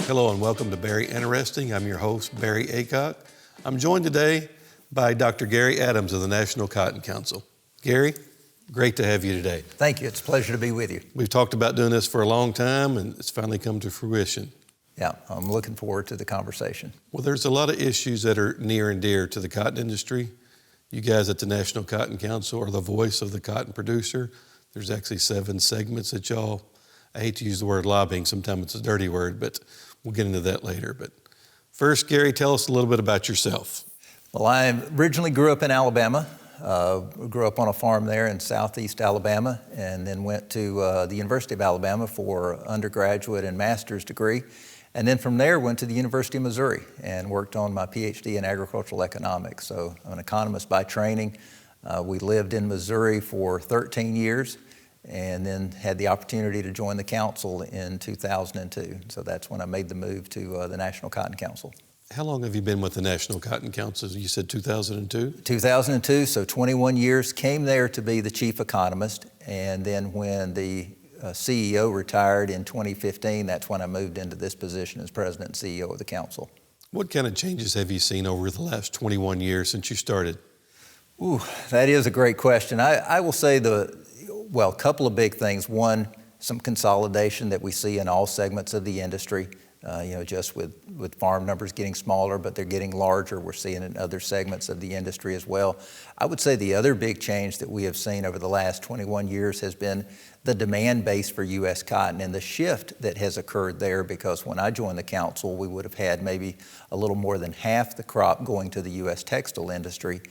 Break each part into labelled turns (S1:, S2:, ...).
S1: Hello and welcome to Barry Interesting. I'm your host, Barry Aycock. I'm joined today by Dr. Gary Adams of the National Cotton Council. Gary, great to have you today.
S2: Thank you. It's a pleasure to be with you.
S1: We've talked about doing this for a long time and it's finally come to fruition.
S2: Yeah, I'm looking forward to the conversation.
S1: Well, there's a lot of issues that are near and dear to the cotton industry. You guys at the National Cotton Council are the voice of the cotton producer. There's actually 7 segments that y'all, I hate to use the word lobbying, sometimes it's a dirty word, but we'll get into that later. But first, Gary, tell us a little bit about yourself.
S2: Well, I originally grew up in Alabama. Grew up on a farm there in southeast Alabama, and then went to the University of Alabama for undergraduate and master's degree. And then from there went to the University of Missouri and worked on my PhD in agricultural economics. So I'm an economist by training. We lived in Missouri for 13 years and then had the opportunity to join the council in 2002. So that's when I made the move to the National Cotton Council.
S1: How long have you been with the National Cotton Council? You said 2002?
S2: 2002, so 21 years. Came there to be the chief economist, and then when the CEO retired in 2015, that's when I moved into this position as president and CEO of the council.
S1: What kind of changes have you seen over the last 21 years since you started?
S2: Ooh, that is a great question. I will say a couple of big things. One, some consolidation that we see in all segments of the industry. Just with farm numbers getting smaller, but they're getting larger. We're seeing it in other segments of the industry as well. I would say the other big change that we have seen over the last 21 years has been the demand base for U.S. cotton and the shift that has occurred there, because when I joined the council, we would have had maybe a little more than half the crop going to the U.S. textile industry,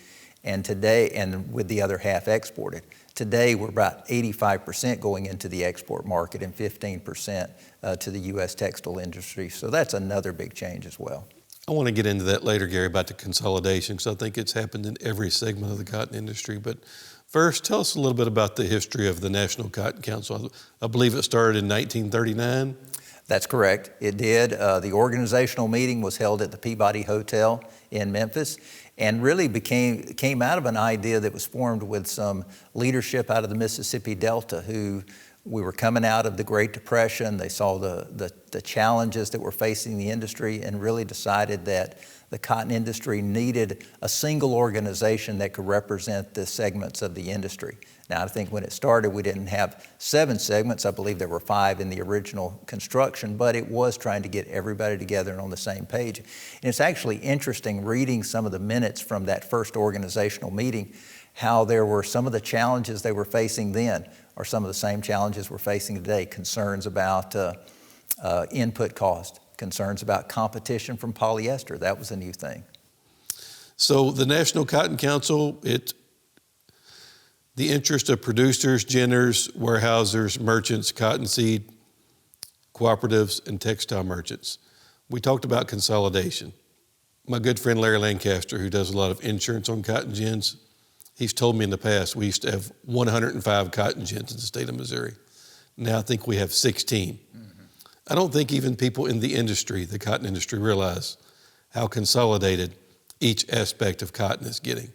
S2: and today, and with the other half exported. Today, we're about 85% going into the export market and 15% to the U.S. textile industry. So that's another big change as well.
S1: I want to get into that later, Gary, about the consolidation, because I think it's happened in every segment of the cotton industry. But first, tell us a little bit about the history of the National Cotton Council. I believe it started in 1939.
S2: That's correct. It did. The organizational meeting was held at the Peabody Hotel in Memphis, and really came out of an idea that was formed with some leadership out of the Mississippi Delta, who we were coming out of the Great Depression. They saw the challenges that were facing the industry and really decided that the cotton industry needed a single organization that could represent the segments of the industry. Now, I think when it started, we didn't have 7 segments. I believe there were 5 in the original construction, but it was trying to get everybody together and on the same page. And it's actually interesting reading some of the minutes from that first organizational meeting, how there were some of the challenges they were facing then are some of the same challenges we're facing today. Concerns about input cost, concerns about competition from polyester. That was a new thing.
S1: So the National Cotton Council, the interest of producers, ginners, warehousers, merchants, cottonseed, cooperatives, and textile merchants. We talked about consolidation. My good friend Larry Lancaster, who does a lot of insurance on cotton gins, he's told me in the past we used to have 105 cotton gins in the state of Missouri. Now I think we have 16. Mm-hmm. I don't think even people in the industry, the cotton industry, realize how consolidated each aspect of cotton is getting.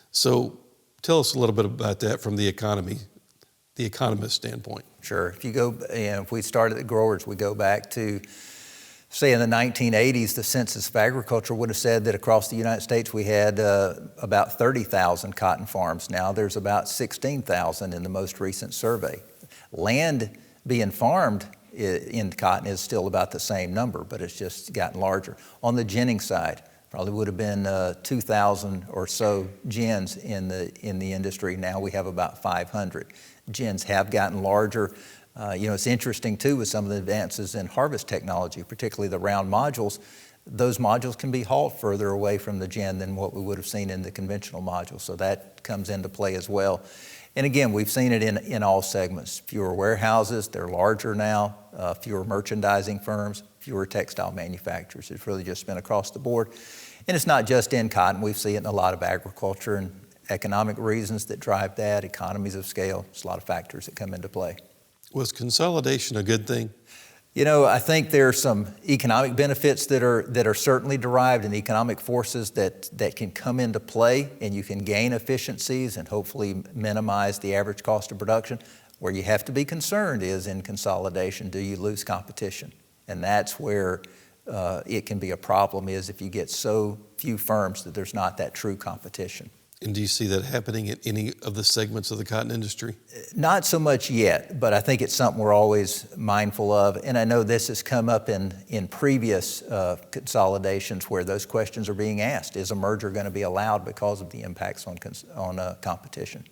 S1: So tell us a little bit about that from the economist standpoint.
S2: Sure. If we start at the growers, we go back to, say, in the 1980s, the Census of Agriculture would have said that across the United States we had about 30,000 cotton farms. Now there's about 16,000 in the most recent survey. Land being farmed in cotton is still about the same number, but it's just gotten larger. On the ginning side, probably would have been 2,000 or so gins in the industry. Now we have about 500. Gins have gotten larger. It's interesting too with some of the advances in harvest technology, particularly the round modules. Those modules can be hauled further away from the gin than what we would have seen in the conventional modules. So that comes into play as well. And again, we've seen it in all segments. Fewer warehouses, they're larger now, fewer merchandising firms, fewer textile manufacturers. It's really just been across the board. And it's not just in cotton. We see it in a lot of agriculture and economic reasons that drive that, economies of scale. There's a lot of factors that come into play.
S1: Was consolidation a good thing?
S2: I think there are some economic benefits that are certainly derived, and economic forces that can come into play, and you can gain efficiencies and hopefully minimize the average cost of production. Where you have to be concerned is in consolidation. Do you lose competition? And that's where it can be a problem is if you get so few firms that there's not that true competition.
S1: And do you see that happening in any of the segments of the cotton industry?
S2: Not so much yet, but I think it's something we're always mindful of. And I know this has come up in previous consolidations where those questions are being asked. Is a merger going to be allowed because of the impacts on competition?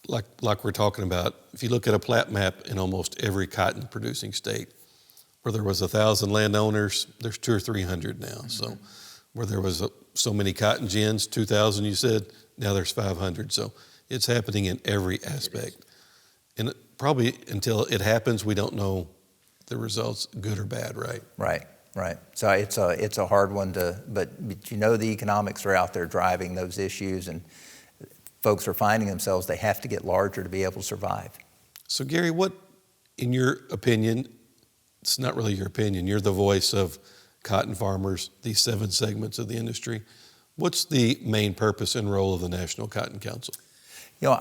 S1: Like we're talking about, if you look at a plat map in almost every cotton producing state, where there was 1,000 landowners, there's 200 or 300 now. Mm-hmm. So where there was so many cotton gins, 2,000 you said, now there's 500. So it's happening in every aspect. And probably until it happens, we don't know the results, good or bad, right?
S2: Right. So it's a hard one but you know the economics are out there driving those issues, and folks are finding themselves, they have to get larger to be able to survive.
S1: So Gary, what, in your opinion, it's not really your opinion, you're the voice of cotton farmers, these 7 segments of the industry. What's the main purpose and role of the National Cotton Council?
S2: You know,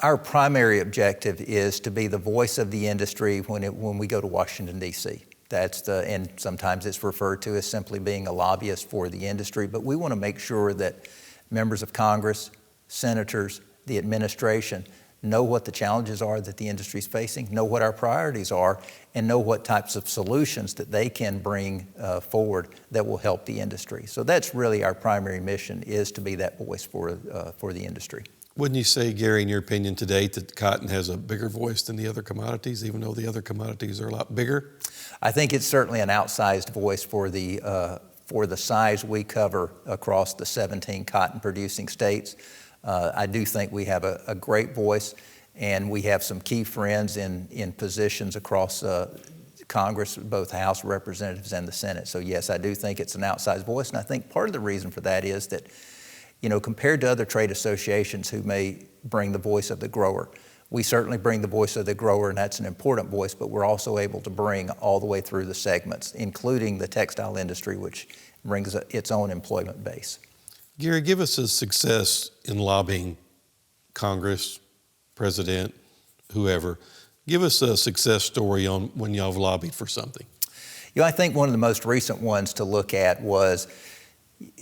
S2: our primary objective is to be the voice of the industry when we go to Washington, D.C. And sometimes it's referred to as simply being a lobbyist for the industry, but we want to make sure that members of Congress, senators, the administration know what the challenges are that the industry is facing, know what our priorities are, and know what types of solutions that they can bring forward that will help the industry. So that's really our primary mission, is to be that voice for the industry.
S1: Wouldn't you say, Gary, in your opinion to date, that cotton has a bigger voice than the other commodities, even though the other commodities are a lot bigger?
S2: I think it's certainly an outsized voice for the size we cover across the 17 cotton-producing states. I do think we have a great voice, and we have some key friends in positions across Congress, both the House of Representatives and the Senate. So yes, I do think it's an outsized voice, and I think part of the reason for that is that, you know, compared to other trade associations who may bring the voice of the grower, we certainly bring the voice of the grower, and that's an important voice, but we're also able to bring all the way through the segments, including the textile industry, which brings its own employment base.
S1: Gary, give us a success in lobbying Congress, President, whoever. Give us a success story on when y'all have lobbied for something.
S2: You know, I think one of the most recent ones to look at was,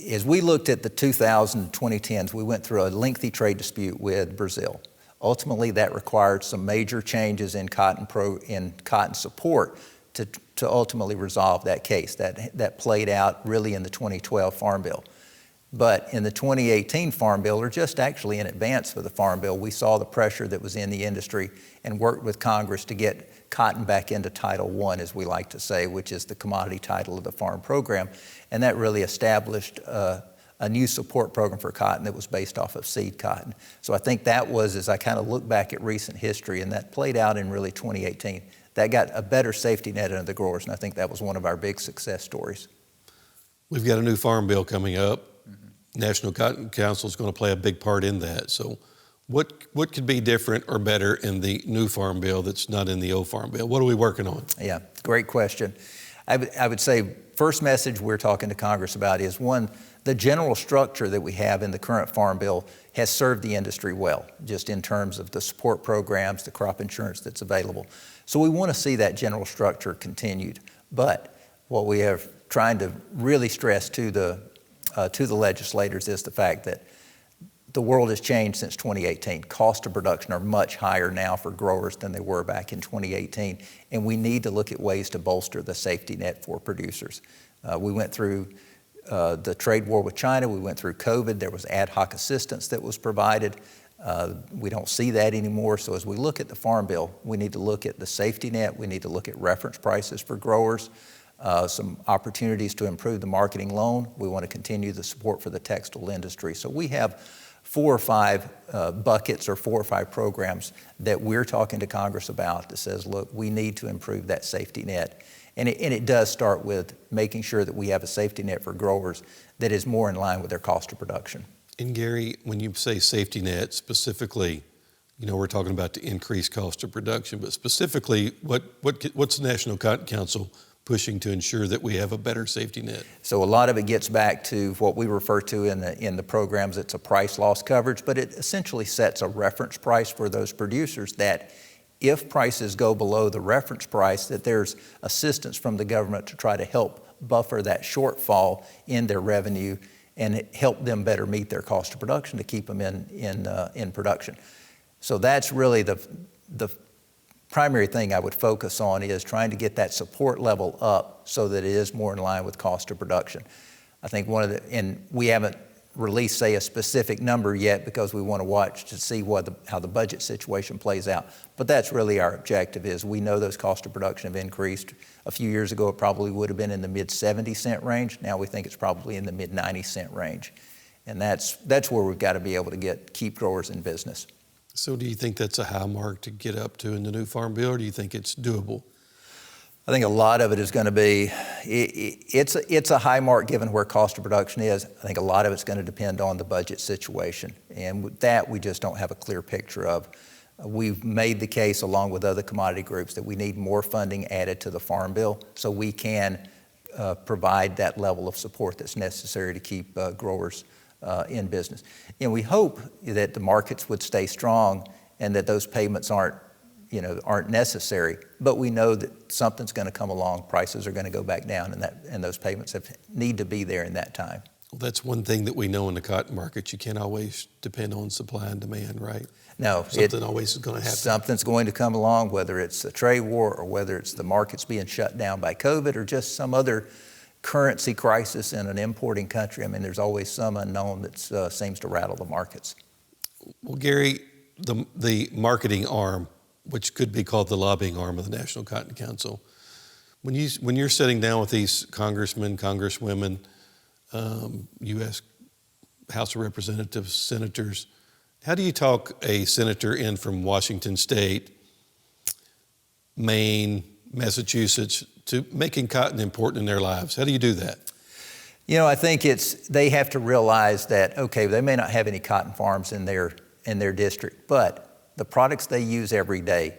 S2: as we looked at the 2000 and 2010s, we went through a lengthy trade dispute with Brazil. Ultimately, that required some major changes in cotton support to ultimately resolve that case. That played out really in the 2012 Farm Bill. But in the 2018 Farm Bill, or just actually in advance of the Farm Bill, we saw the pressure that was in the industry and worked with Congress to get cotton back into Title I, as we like to say, which is the commodity title of the farm program. And that really established a new support program for cotton that was based off of seed cotton. So I think that was, as I kind of look back at recent history, and that played out in really 2018, that got a better safety net into the growers, and I think that was one of our big success stories.
S1: We've got a new Farm Bill coming up. National Cotton Council is going to play a big part in that. So what could be different or better in the new Farm Bill that's not in the old Farm Bill? What are we working on?
S2: Yeah, great question. I would say first message we're talking to Congress about is, one, the general structure that we have in the current Farm Bill has served the industry well, just in terms of the support programs, the crop insurance that's available. So we want to see that general structure continued. But what we are trying to really stress to the legislators is the fact that the world has changed since 2018. Cost of production are much higher now for growers than they were back in 2018, and we need to look at ways to bolster the safety net for producers. We went through the trade war with China, we went through COVID, there was ad hoc assistance that was provided. We don't see that anymore, so as we look at the Farm Bill, we need to look at the safety net, we need to look at reference prices for growers, some opportunities to improve the marketing loan. We want to continue the support for the textile industry. So we have 4 or 5 buckets or 4 or 5 programs that we're talking to Congress about that says, look, we need to improve that safety net. And it does start with making sure that we have a safety net for growers that is more in line with their cost of production.
S1: And Gary, when you say safety net, specifically, you know, we're talking about the increased cost of production, but specifically, what's the National Cotton Council pushing to ensure that we have a better safety net?
S2: So a lot of it gets back to what we refer to in the programs. It's a price loss coverage, but it essentially sets a reference price for those producers that if prices go below the reference price, that there's assistance from the government to try to help buffer that shortfall in their revenue and help them better meet their cost of production to keep them in production. So that's really the primary thing I would focus on, is trying to get that support level up so that it is more in line with cost of production. I think and we haven't released, say, a specific number yet because we want to watch to see how the budget situation plays out. But that's really our objective. Is we know those cost of production have increased. A few years ago, it probably would have been in the mid 70-cent range. Now we think it's probably in the mid 90-cent range. And that's where we've got to be able to keep growers in business.
S1: So do you think that's a high mark to get up to in the new Farm Bill, or do you think it's doable?
S2: I think a lot of it is going to be, it's a high mark given where cost of production is. I think a lot of it's going to depend on the budget situation. And with that, we just don't have a clear picture of. We've made the case, along with other commodity groups, that we need more funding added to the Farm Bill so we can provide that level of support that's necessary to keep growers in business. And we hope that the markets would stay strong and that those payments aren't necessary, but we know that something's going to come along, prices are going to go back down, and those payments need to be there in that time.
S1: Well, that's one thing that we know in the cotton market. You can't always depend on supply and demand, right?
S2: No.
S1: Something always is going to happen.
S2: Something's going to come along, whether it's a trade war or whether it's the markets being shut down by COVID or just some other currency crisis in an importing country. I mean, there's always some unknown that seems to rattle the markets.
S1: Well, Gary, the marketing arm, which could be called the lobbying arm of the National Cotton Council, when you're sitting down with these congressmen, congresswomen, U.S. House of Representatives, senators, how do you talk a senator in from Washington State, Maine, Massachusetts, to making cotton important in their lives? How do you do that?
S2: I think they have to realize that, okay, they may not have any cotton farms in their district, but the products they use every day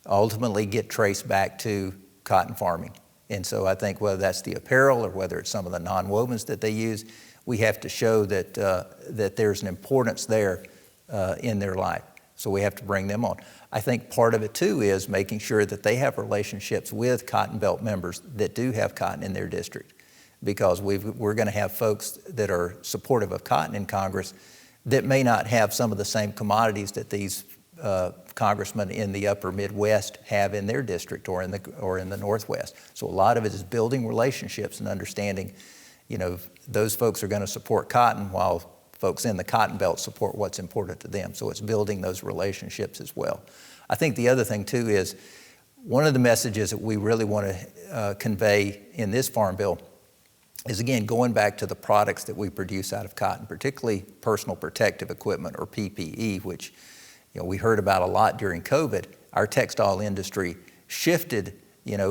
S2: ultimately get traced back to cotton farming. And so I think whether that's the apparel or whether it's some of the nonwovens that they use, we have to show that there's an importance there in their life. So we have to bring them on. I think part of it too is making sure that they have relationships with Cotton Belt members that do have cotton in their district, because we're going to have folks that are supportive of cotton in Congress that may not have some of the same commodities that these congressmen in the upper Midwest have in their district or in the Northwest. So a lot of it is building relationships and understanding, those folks are going to support cotton while folks in the Cotton Belt support what's important to them. So it's building those relationships as well. I think the other thing too is one of the messages that we really want to convey in this Farm Bill is, again, going back to the products that we produce out of cotton, particularly personal protective equipment, or PPE, which we heard about a lot during COVID. Our textile industry shifted,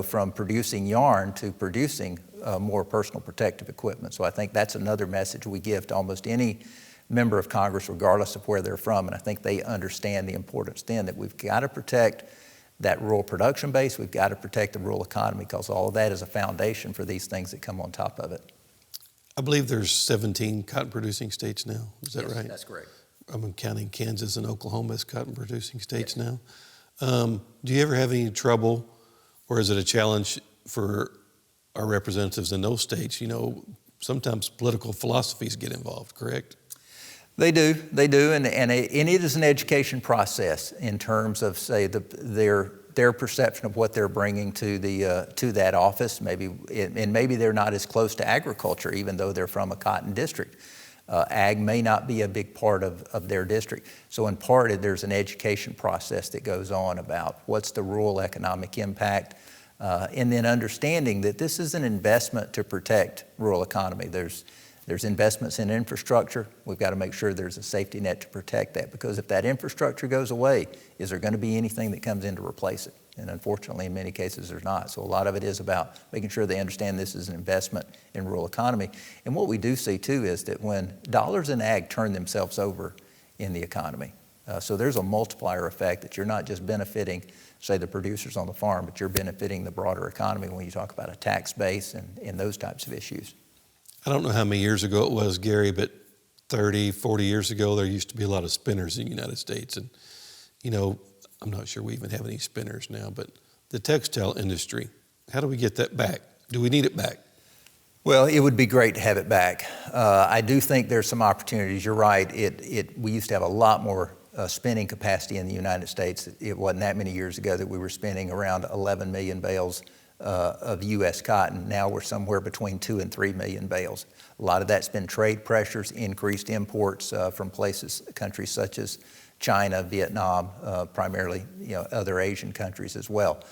S2: from producing yarn to producing more personal protective equipment. So I think that's another message we give to almost any member of Congress, regardless of where they're from. And I think they understand the importance then that we've got to protect that rural production base. We've got to protect the rural economy, because all of that is a foundation for these things that come on top of it.
S1: I believe there's 17 cotton-producing states now. Is that right?
S2: That's correct.
S1: I'm counting Kansas and Oklahoma as cotton-producing states now. Do you ever have any trouble, or is it a challenge for our representatives in those states? Sometimes political philosophies get involved, correct? They do, and it is an education process in terms of, say, their perception of what they're bringing to that office. Maybe they're not as close to agriculture, even though they're from a cotton district. Ag may not be a big part of their district. So in part, there's an education process that goes on about what's the rural economic impact, and then understanding that this is an investment to protect rural economy. There's investments in infrastructure. We've got to make sure there's a safety net to protect that, because if that infrastructure goes away, is there going to be anything that comes in to replace it? And unfortunately, in many cases, there's not. So a lot of it is about making sure they understand this is an investment in rural economy. And what we do see too is that when dollars in ag turn themselves over in the economy, so there's a multiplier effect that you're not just benefiting, say, the producers on the farm, but you're benefiting the broader economy when you talk about a tax base and those types of issues. I don't know how many years ago it was, Gary, but 30, 40 years ago, there used to be a lot of spinners in the United States. And, I'm not sure we even have any spinners now, but the textile industry, how do we get that back? Do we need it back?
S2: Well, it would be great to have it back. I do think there's some opportunities. You're right. We used to have a lot more spinning capacity in the United States. It wasn't that many years ago that we were spinning around 11 million bales of U.S. cotton. Now we're somewhere between 2 and 3 million bales. A lot of that's been trade pressures, increased imports from countries such as China, Vietnam, primarily, other Asian countries as well.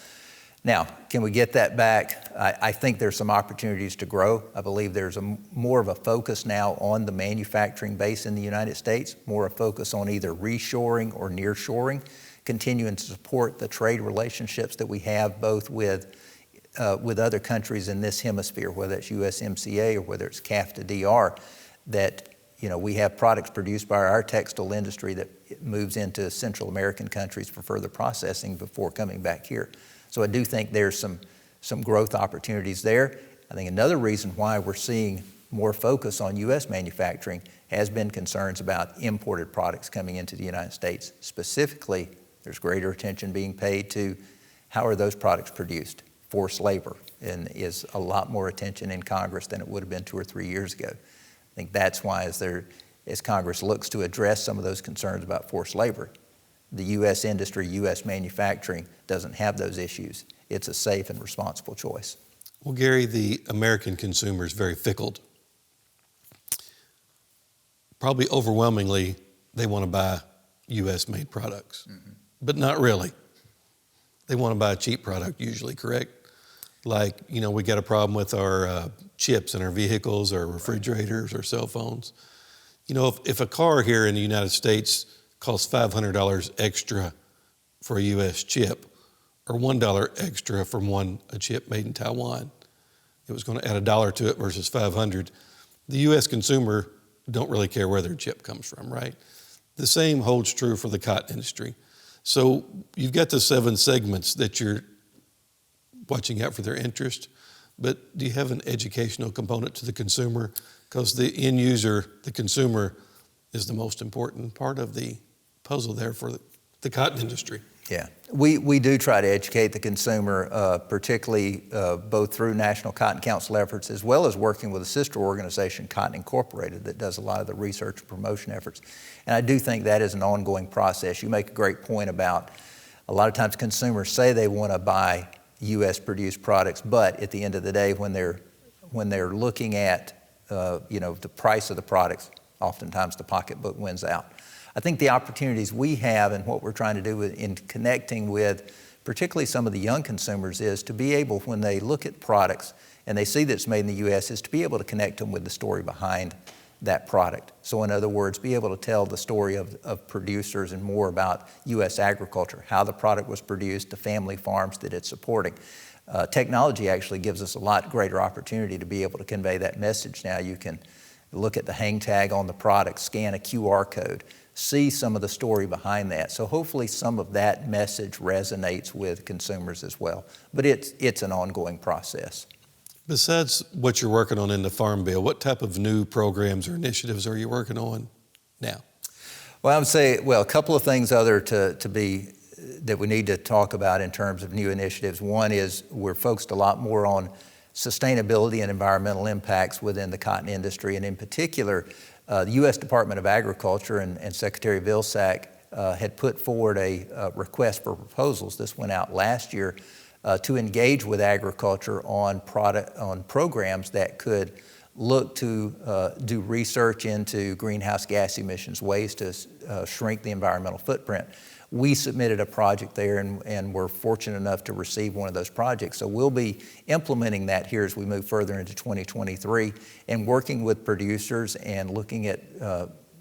S2: Now, can we get that back? I think there's some opportunities to grow. I believe there's more of a focus now on the manufacturing base in the United States, more a focus on either reshoring or nearshoring, continuing to support the trade relationships that we have both with other countries in this hemisphere, whether it's USMCA or whether it's CAFTA-DR, that we have products produced by our textile industry that moves into Central American countries for further processing before coming back here. So I do think there's some growth opportunities there. I think another reason why we're seeing more focus on U.S. manufacturing has been concerns about imported products coming into the United States. Specifically, there's greater attention being paid to how are those products produced. Forced labor and is a lot more attention in Congress than it would have been 2 or 3 years ago. I think that's why as Congress looks to address some of those concerns about forced labor, the U.S. industry, U.S. manufacturing doesn't have those issues. It's a safe and responsible choice.
S1: Well, Gary, the American consumer is very fickle. Probably overwhelmingly, they want to buy U.S.-made products, but not really. They want to buy a cheap product usually, correct? Like, we got a problem with our chips in our vehicles, our refrigerators, our cell phones. If a car here in the United States costs $500 extra for a U.S. chip, or $1 extra from a chip made in Taiwan, it was going to add $1 to it versus $500. The U.S. consumer don't really care where their chip comes from, right? The same holds true for the cotton industry. So you've got the 7 segments that you're watching out for their interest, but do you have an educational component to the consumer? Because the end user, the consumer, is the most important part of the puzzle there for the cotton industry.
S2: Yeah, we do try to educate the consumer, particularly both through National Cotton Council efforts as well as working with a sister organization, Cotton Incorporated, that does a lot of the research and promotion efforts. And I do think that is an ongoing process. You make a great point about a lot of times consumers say they want to buy U.S. produced products, but at the end of the day, when they're looking at the price of the products, oftentimes the pocketbook wins out. I think the opportunities we have and what we're trying to do in connecting with particularly some of the young consumers is to be able, when they look at products and they see that it's made in the U.S., is to be able to connect them with the story behind that product. So in other words, be able to tell the story of producers and more about U.S. agriculture, how the product was produced, the family farms that it's supporting. Technology actually gives us a lot greater opportunity to be able to convey that message. Now you can look at the hang tag on the product, scan a QR code, see some of the story behind that. So hopefully some of that message resonates with consumers as well. But it's an ongoing process.
S1: Besides what you're working on in the Farm Bill, what type of new programs or initiatives are you working on now?
S2: Well, I would say, a couple of things that we need to talk about in terms of new initiatives. One is we're focused a lot more on sustainability and environmental impacts within the cotton industry, and in particular, the U.S. Department of Agriculture and Secretary Vilsack had put forward a request for proposals. This went out last year to engage with agriculture on programs that could look to do research into greenhouse gas emissions, ways to shrink the environmental footprint. We submitted a project there and were fortunate enough to receive one of those projects. So we'll be implementing that here as we move further into 2023 and working with producers and looking at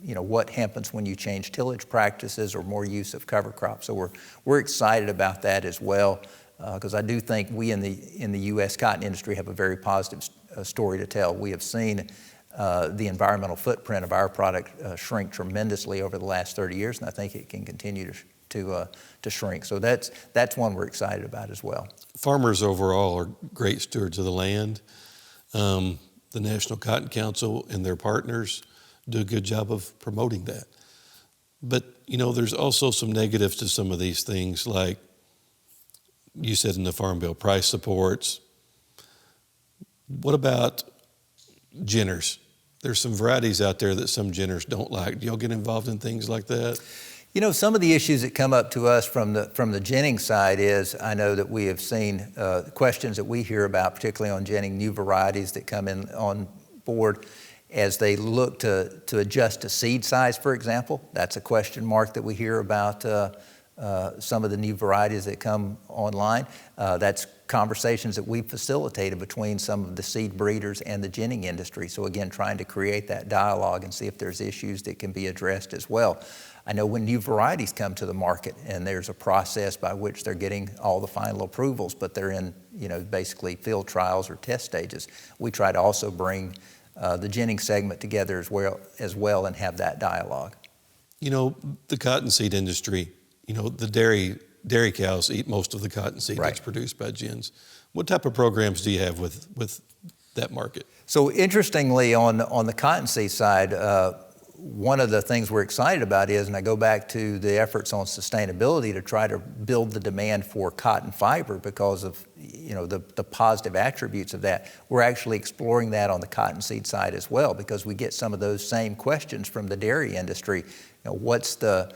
S2: what happens when you change tillage practices or more use of cover crops. So we're excited about that as well because I do think we in the U.S. cotton industry have a very positive story to tell. We have seen the environmental footprint of our product shrink tremendously over the last 30 years, and I think it can continue to shrink. So that's one we're excited about as well.
S1: Farmers overall are great stewards of the land. The National Cotton Council and their partners do a good job of promoting that. But, there's also some negatives to some of these things, like you said in the Farm Bill, price supports. What about ginners. There's some varieties out there that some ginners don't like. Do y'all get involved in things like that?
S2: You know, some of the issues that come up to us from the ginning side is, I know that we have seen questions that we hear about, particularly on ginning, new varieties that come in on board as they look to adjust to seed size, for example. That's a question mark that we hear about some of the new varieties that come online. That's conversations that we facilitated between some of the seed breeders and the ginning industry. So again, trying to create that dialogue and see if there's issues that can be addressed as well. I know when new varieties come to the market and there's a process by which they're getting all the final approvals, but they're in, you know, basically field trials or test stages, we try to also bring the ginning segment together as well and have that dialogue.
S1: You know, the cottonseed industry, you know, the dairy cows eat most of the cottonseed
S2: Right.
S1: that's produced by gins. What type of programs do you have with that market?
S2: So interestingly, on the cottonseed side, one of the things we're excited about is, and I go back to the efforts on sustainability to try to build the demand for cotton fiber because of, you know, the positive attributes of that. We're actually exploring that on the cottonseed side as well, because we get some of those same questions from the dairy industry. You know, what's the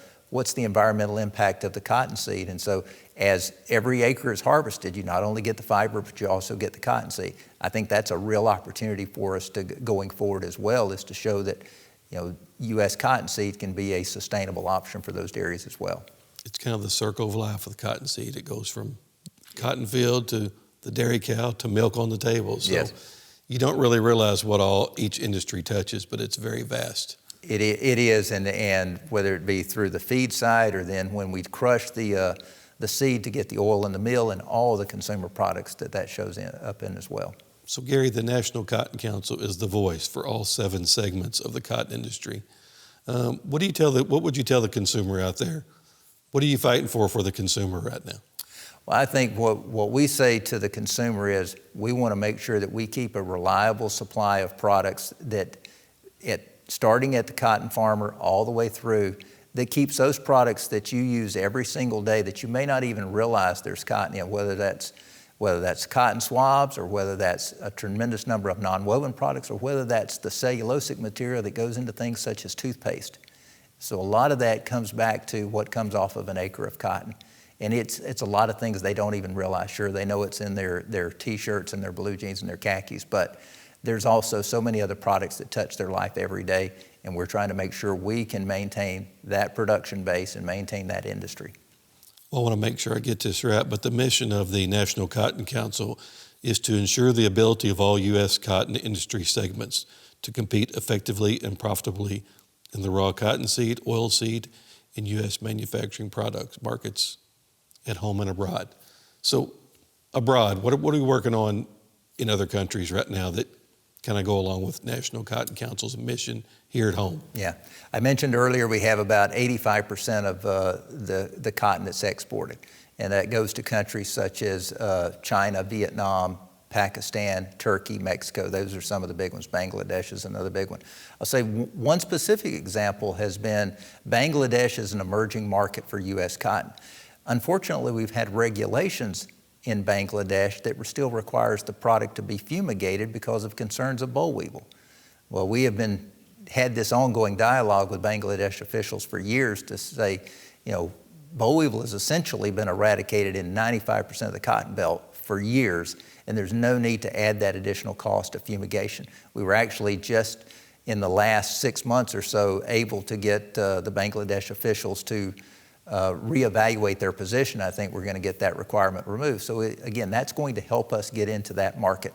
S2: environmental impact of the cottonseed? And so as every acre is harvested, you not only get the fiber, but you also get the cottonseed. I think that's a real opportunity for us going forward as well, is to show that, you know, U.S. cottonseed can be a sustainable option for those dairies as well.
S1: It's kind of the circle of life with cottonseed. It goes from cotton field to the dairy cow to milk on the table. So
S2: Yes.
S1: you don't really realize what all each industry touches, but it's very vast.
S2: It is, and whether it be through the feed side or then when we crush the seed to get the oil in the mill and all the consumer products that shows up in as well.
S1: So Gary, the National Cotton Council is the voice for all 7 segments of the cotton industry. What would you tell the consumer out there? What are you fighting for the consumer right now?
S2: Well, I think what we say to the consumer is we want to make sure that we keep a reliable supply of products that, starting at the cotton farmer all the way through, that keeps those products that you use every single day that you may not even realize there's cotton in, whether that's cotton swabs or whether that's a tremendous number of nonwoven products or whether that's the cellulosic material that goes into things such as toothpaste. So a lot of that comes back to what comes off of an acre of cotton. And it's a lot of things they don't even realize. Sure, they know it's in their T-shirts and their blue jeans and their khakis, but there's also so many other products that touch their life every day, and we're trying to make sure we can maintain that production base and maintain that industry.
S1: Well, I want to make sure I get this right, but the mission of the National Cotton Council is to ensure the ability of all U.S. cotton industry segments to compete effectively and profitably in the raw cottonseed, oilseed, and U.S. manufacturing products markets at home and abroad. So abroad, what are we working on in other countries right now that kind of go along with National Cotton Council's mission here at home?
S2: Yeah. I mentioned earlier we have about 85% of the cotton that's exported, and that goes to countries such as China, Vietnam, Pakistan, Turkey, Mexico. Those are some of the big ones. Bangladesh is another big one. I'll say one specific example has been Bangladesh is an emerging market for U.S. cotton. Unfortunately, we've had regulations in Bangladesh that still requires the product to be fumigated because of concerns of boll weevil. Well, we have had this ongoing dialogue with Bangladesh officials for years to say, you know, boll weevil has essentially been eradicated in 95% of the cotton belt for years, and there's no need to add that additional cost of fumigation. We were actually just in the last 6 months or so able to get the Bangladesh officials to reevaluate their position. I think we're going to get that requirement removed. So again, that's going to help us get into that market.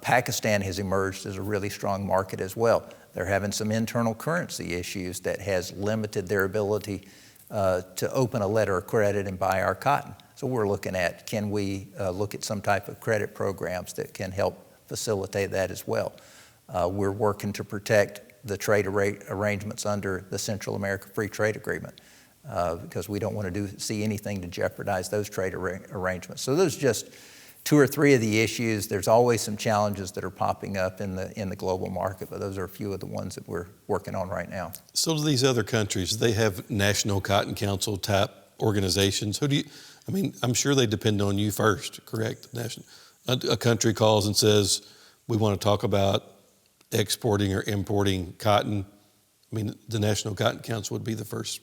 S2: Pakistan has emerged as a really strong market as well. They're having some internal currency issues that has limited their ability to open a letter of credit and buy our cotton. So we're looking at, can we look at some type of credit programs that can help facilitate that as well. We're working to protect the trade arrangements under the Central America Free Trade Agreement. Because we don't want to see anything to jeopardize those trade arrangements. So those are just 2 or 3 of the issues. There's always some challenges that are popping up in the global market, but those are a few of the ones that we're working on right now.
S1: So do these other countries, they have National Cotton Council type organizations. I'm sure they depend on you first, correct? A country calls and says, we want to talk about exporting or importing cotton? I mean, the National Cotton Council would be the first.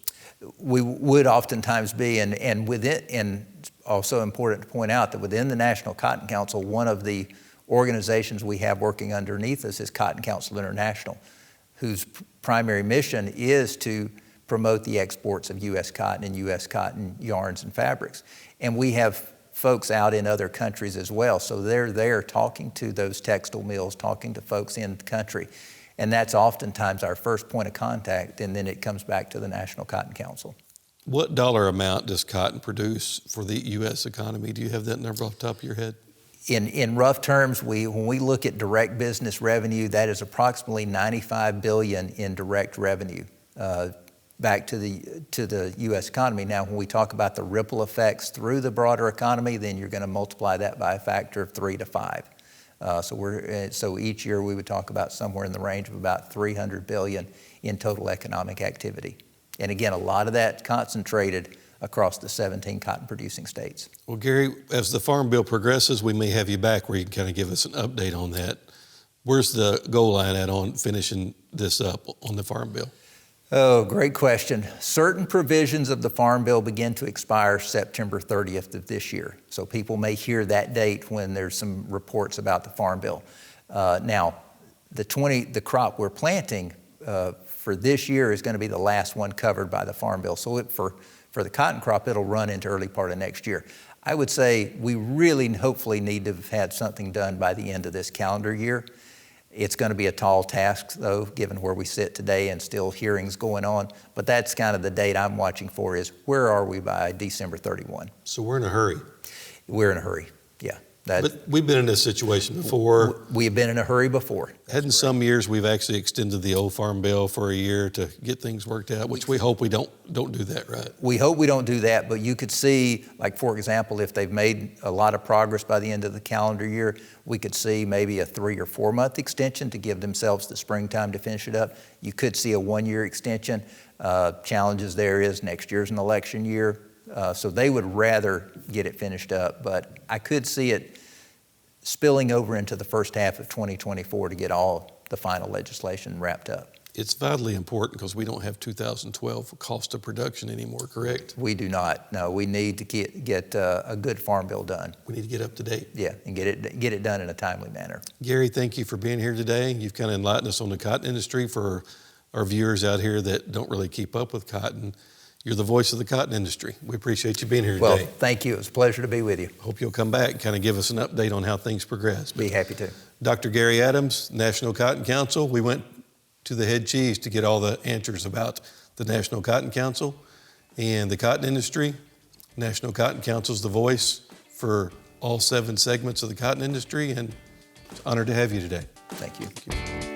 S2: We would oftentimes be, and within, and also important to point out that within the National Cotton Council, one of the organizations we have working underneath us is Cotton Council International, whose primary mission is to promote the exports of U.S. cotton and U.S. cotton yarns and fabrics. And we have folks out in other countries as well, so they're there talking to those textile mills, talking to folks in the country. And that's oftentimes our first point of contact, and then it comes back to the National Cotton Council.
S1: What dollar amount does cotton produce for the U.S. economy? Do you have that number off the top of your head?
S2: In rough terms, when we look at direct business revenue, that is approximately $95 billion in direct revenue back to the U.S. economy. Now, when we talk about the ripple effects through the broader economy, then you're going to multiply that by a factor of 3 to 5. So each year we would talk about somewhere in the range of about $300 billion in total economic activity. And again, a lot of that concentrated across the 17 cotton-producing states.
S1: Well, Gary, as the Farm Bill progresses, we may have you back where you can kind of give us an update on that. Where's the goal line at on finishing this up on the Farm Bill?
S2: Oh, great question. Certain provisions of the Farm Bill begin to expire September 30th of this year. So people may hear that date when there's some reports about the Farm Bill. Now, the crop we're planting for this year is going to be the last one covered by the Farm Bill. So for the cotton crop, it'll run into early part of next year. I would say we really hopefully need to have had something done by the end of this calendar year. It's going to be a tall task, though, given where we sit today and still hearings going on. But that's kind of the date I'm watching for, is where are we by December 31?
S1: So we're in a hurry.
S2: We're in a hurry, yeah.
S1: But we've been in this situation before.
S2: We have been in a hurry before.
S1: Hadn't some years we've actually extended the old Farm Bill for a year to get things worked out, which we hope we don't do that, right?
S2: We hope we don't do that, but you could see, like, for example, if they've made a lot of progress by the end of the calendar year, we could see maybe a 3 or 4 month extension to give themselves the springtime to finish it up. You could see a 1 year extension. Challenges there is next year's an election year, so they would rather get it finished up, but I could see it spilling over into the first half of 2024 to get all the final legislation wrapped up.
S1: It's vitally important because we don't have 2012 cost of production anymore, correct?
S2: We do not. No, we need to get a good Farm Bill done.
S1: We need to get up to date.
S2: Yeah, and get it done in a timely manner.
S1: Gary, thank you for being here today. You've kind of enlightened us on the cotton industry for our viewers out here that don't really keep up with cotton. You're the voice of the cotton industry. We appreciate you being here today.
S2: Well, thank you. It was a pleasure to be with you.
S1: Hope you'll come back and kind of give us an update on how things progress.
S2: Be happy to.
S1: Dr. Gary Adams, National Cotton Council. We went to the head cheese to get all the answers about the National Cotton Council and the cotton industry. National Cotton Council is the voice for all 7 segments of the cotton industry, and it's an honor to have you today.
S2: Thank you.
S1: Thank you.